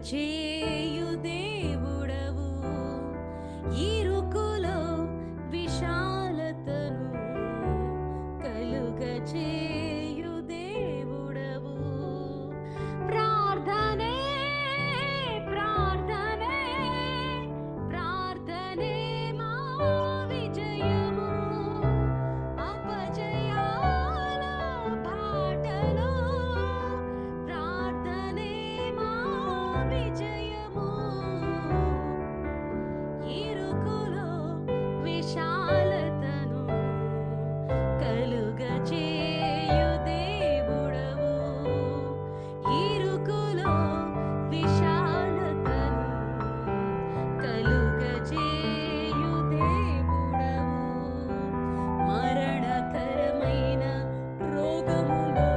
చేయు దేవుడవు, ఇరుకులో విశాలతను కలుగజేయు దేవుడవు. ప్రార్థనే ప్రార్థనే ప్రార్థనే మా విజయము, అపజయాల బాటలో ప్రార్థనే మా విజయము. ఇరుకులో విశాలతను కలుగజేయు దేవుడవు, ఇరుకులో విశాలతను కలుగజేయు దేవుడవు. మరణకరమైన రోగములో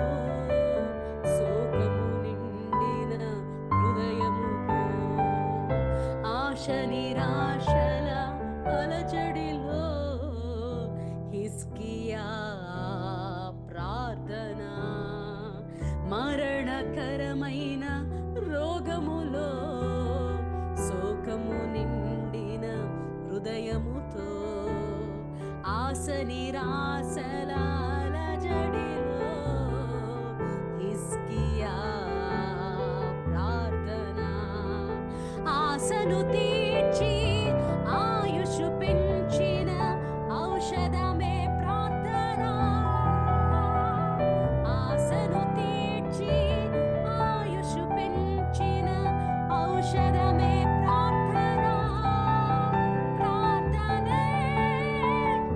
శోకము నిండిన హృదయములో, ఆశ నిరాశల అలజడిలో హిజ్కియా ప్రార్థన. మరణకరమైన రోగములో శోకము నిండిన హృదయముతో, ఆశ నిరాశల అలజడిలో హిజ్కియా ప్రార్థన. ఆశను తీర్చి ఆయుషు పెంచిన ఔషధమే ప్రార్థన. ఆశను తీర్చి ఆయుషు పెంచిన ఔషధమే ప్రార్థన. ప్రార్థనే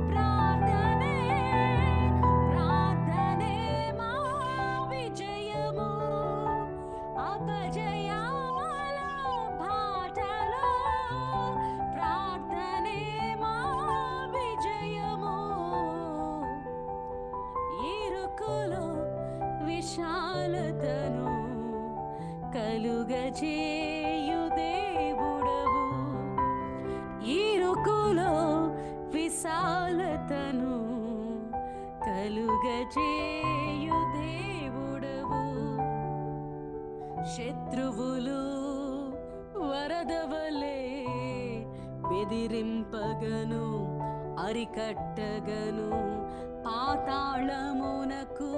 ప్రార్థనే ప్రార్థనే మా విజయము, అపజయాల బాటలో ప్రార్థనే మా విజయము. ఇరుకులో విశాలతను కలుగజేయు దేవుడవు, ఇరుకులో విశాలతను కలుగజేయు దేవుడవు. శత్రువులు వరదవలే బెదిరింపగను అరికట్టగను, పాతాళమునకు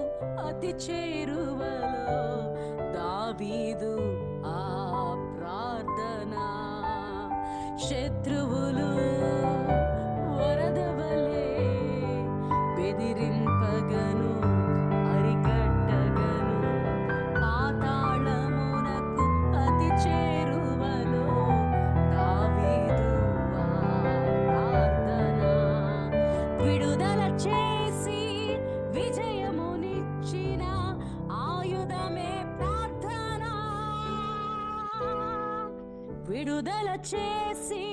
అతి చేరువలో దావీదు ఆ ప్రార్థన. శత్రువులు వరదవలే బెదిరింపగను అరికట్టగను, పాతాళమునకు అతి చేరువలో దావీదు ఆ ప్రార్థన. విడుదల చేసి విజయమునిచ్చిన ఆయుధమే ప్రార్థన. విడుదల చేసి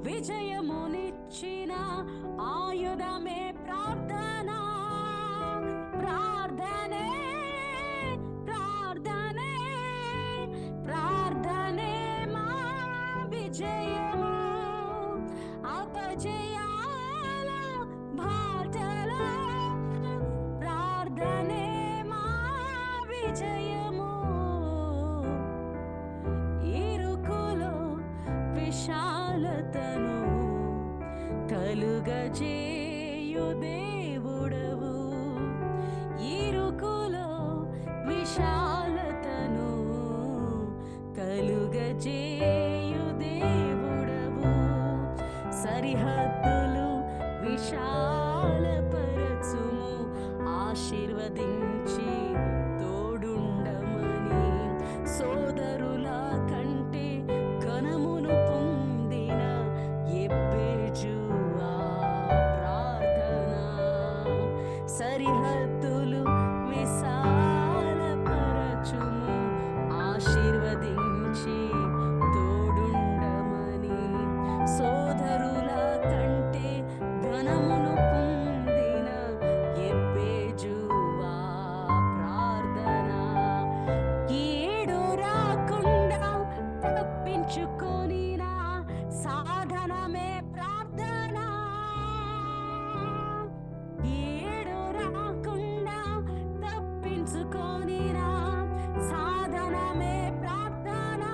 విజయమునిచ్చిన ఆయుధమే ప్రార్థన. ప్రార్థనే ప్రార్థనే ప్రార్థనే మా విజయము, అపజయాల బాటలో ప్రార్థనే మా విజయము. ఇరుకులో విశాలతను కలుగజేయు దేవుడవు, ఇరుకులో విశాలతను కలుగజేయు దేవుడవు. సరిహద్దులు విశాలపరచుము, ఆశీర్వదించి తోడుండమని, సోదరుల కంటే ఘనమును పొందిన ఎబ్బేజు ఆ ప్రార్థన. సరిహద్దులు విశాలపరచుము, ఆశీర్వదించి తోడుండమని, సోదరుల కంటే ఘనమును పొందిన ఎబ్బేజు ఆ ప్రార్థన. ఏడు రాకుండా తప్పించుకొనిన సాధనమే ప్రార్థన. ఏడు రాకుండా తప్పించుకొనిన సాధనమే ప్రార్థన.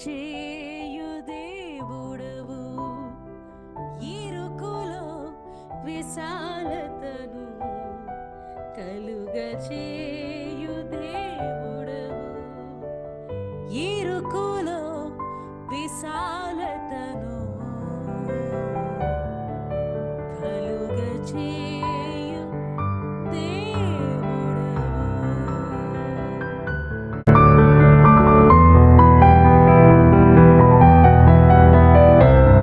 చేయు దేవుడవు, ఇరుకులో విశాలతను కలుగ చేయు దేవుడవు, ఇరుకులో విశాల